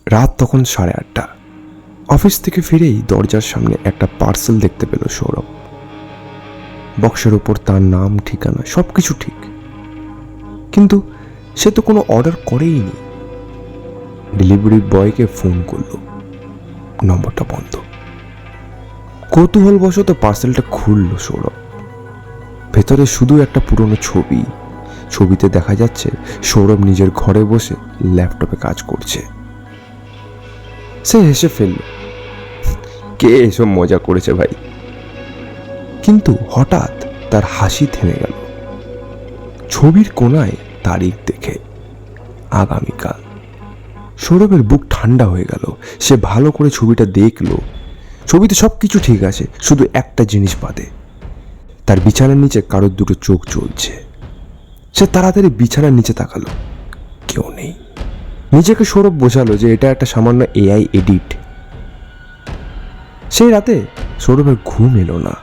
রাত তখন 8:30। অফিস থেকে ফিরেই দরজার সামনে একটা পার্সেল দেখতে পেল সৌরভ। বক্সের উপর তার নাম, ঠিকানা সব কিছু ঠিক, কিন্তু সে তো কোনো অর্ডার করেইনি। ডেলিভারি বয়কে ফোন করলো, নম্বরটা বন্ধ। কৌতূহলবশত পার্সেলটা খুলল সৌরভ। ভেতরে শুধু একটা পুরনো ছবি। ছবিতে দেখা যাচ্ছে সৌরভ নিজের ঘরে বসে ল্যাপটপে কাজ করছে। সে হেসে ফেলল, কে এসব মজা করেছে ভাই। কিন্তু হঠাৎ তার হাসি থেমে গেল। ছবির কোণায় তারিখ দেখে আগামীকাল। সৌরভের বুক ঠান্ডা হয়ে গেল। সে ভালো করে ছবিটা দেখল। ছবিতে সব কিছু ঠিক আছে, শুধু একটা জিনিস বাদে, তার বিছানার নিচে কারোর দুটো চোখ জ্বলছে। সে তাড়াতাড়ি বিছানার নিচে তাকালো, কেউ নেই। নিজেকে সৌরভ বোঝালো যে এটা একটা সামান্য এআই এডিট। সেই রাতে সৌরভের ঘুম এলো না।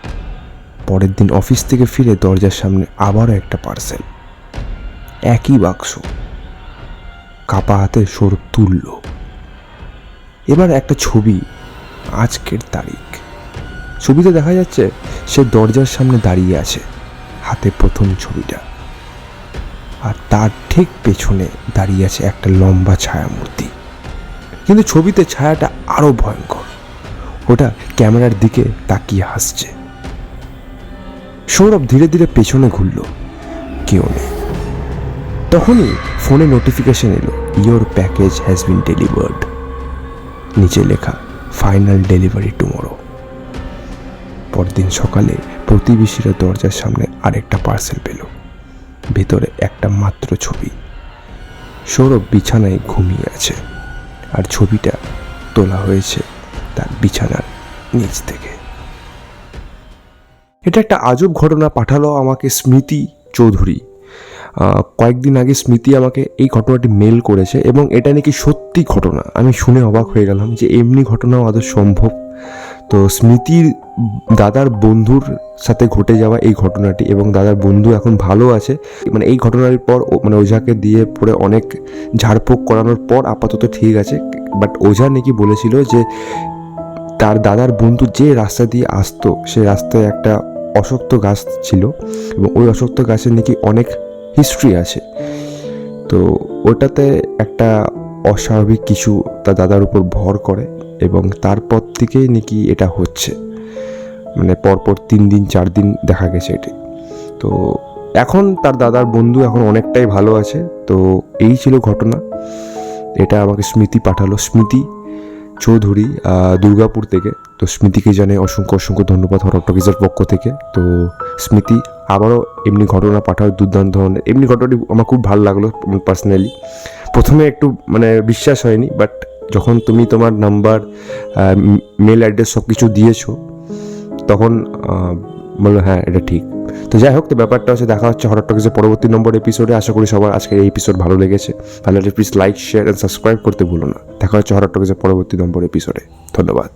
পরের দিন অফিস থেকে ফিরে দরজার সামনে আবারও একটা পার্সেল, একই বাক্স। কাপা হাতে সৌরভ তুলল। এবার একটা ছবি, আজকের তারিখ। ছবিতে দেখা যাচ্ছে সে দরজার সামনে দাঁড়িয়ে আছে, হাতে প্রথম ছবিটা, আর তার ঠিক পেছনে দাঁড়িয়ে আছে একটা লম্বা ছায়ামূর্তি। কিন্তু ছবিতে ছায়াটা আরো ভয়ঙ্কর। ওটা ক্যামেরার দিকে তাকিয়ে হাসছে। সৌরভ ধীরে ধীরে পেছনে ঘুরল, কেউ নেই। তখনই ফোনে নোটিফিকেশন এলো, your package has been delivered. নিচে লেখা, ফাইনাল ডেলিভারি টুমরো। পরদিন সকালে প্রতিবেশীরা দরজার সামনে আরেকটা পার্সেল পেল। ভেতরে একটা মাত্র ছবি। সৌরভ বিছানায় ঘুমিয়ে আছে, আর ছবিটা তোলা হয়েছে তার বিছানার নিচ থেকে। এটা একটা আজব ঘটনা পাঠালো আমাকে স্মৃতি চৌধুরী। কয়েকদিন আগে স্মৃতি আমাকে এই ঘটনাটি মেল করেছে, এবং এটা নাকি সত্যি ঘটনা। আমি শুনে অবাক হয়ে গেলাম যে এমনি ঘটনাও আদৌ সম্ভব। তো স্মৃতির দাদার বন্ধুর সাথে ঘটে যাওয়া এই ঘটনাটি, এবং দাদার বন্ধু এখন ভালো আছে। মানে এই ঘটনার পর ওঝাকে দিয়ে পরে অনেক ঝাড়ফুঁক করানোর পর আপাতত ঠিক আছে। বাট ওঝা নাকি বলেছিল যে তার দাদার বন্ধু যে রাস্তা দিয়ে আসতো, সে রাস্তায় একটা অশক্ত গাছ ছিল, এবং ওই অশক্ত গাছের নাকি অনেক হিস্ট্রি আছে। তো ওটাতে একটা অস্বাভাবিক কিছু তার দাদার উপর ভর করে, এবং তারপর থেকেই নাকি এটা হচ্ছে। মানে পরপর 3 দিন 4 দিন দেখা গেছে এটি। তো এখন তার দাদার বন্ধু এখন অনেকটাই ভালো আছে। তো এই ছিল ঘটনা। এটা আমাকে স্মৃতি পাঠালো, স্মৃতি চৌধুরী, দুর্গাপুর থেকে। তো স্মৃতিকে জানে অসংখ্য অসংখ্য ধন্যবাদ হরর টকিজের পক্ষ থেকে। তো স্মৃতি আবারও এমনি ঘটনা পাঠাও, দুর্দান্ত ধরনের। এমনি ঘটনাটি আমার খুব ভালো লাগলো পার্সোনালি। প্রথমে একটু মানে বিশ্বাস হয়নি, বাট যখন তুমি তোমার নাম্বার, মেল অ্যাড্রেস সব কিছু দিয়েছো, তখন বললো হ্যাঁ এটা ঠিক। তো যাই হোক, তো ব্যাপারটা হচ্ছে, দেখা হচ্ছে হরর টকিজের পরবর্তী নম্বর এপিসোডে। আশা করি সবার আজকের এই এপিসোড ভালো লেগেছে। ভালো লাগলে please like, share and subscribe করতে ভুলো না। দেখা হচ্ছে হরর টকিজের পরবর্তী নম্বর এপিসোডে। ধন্যবাদ।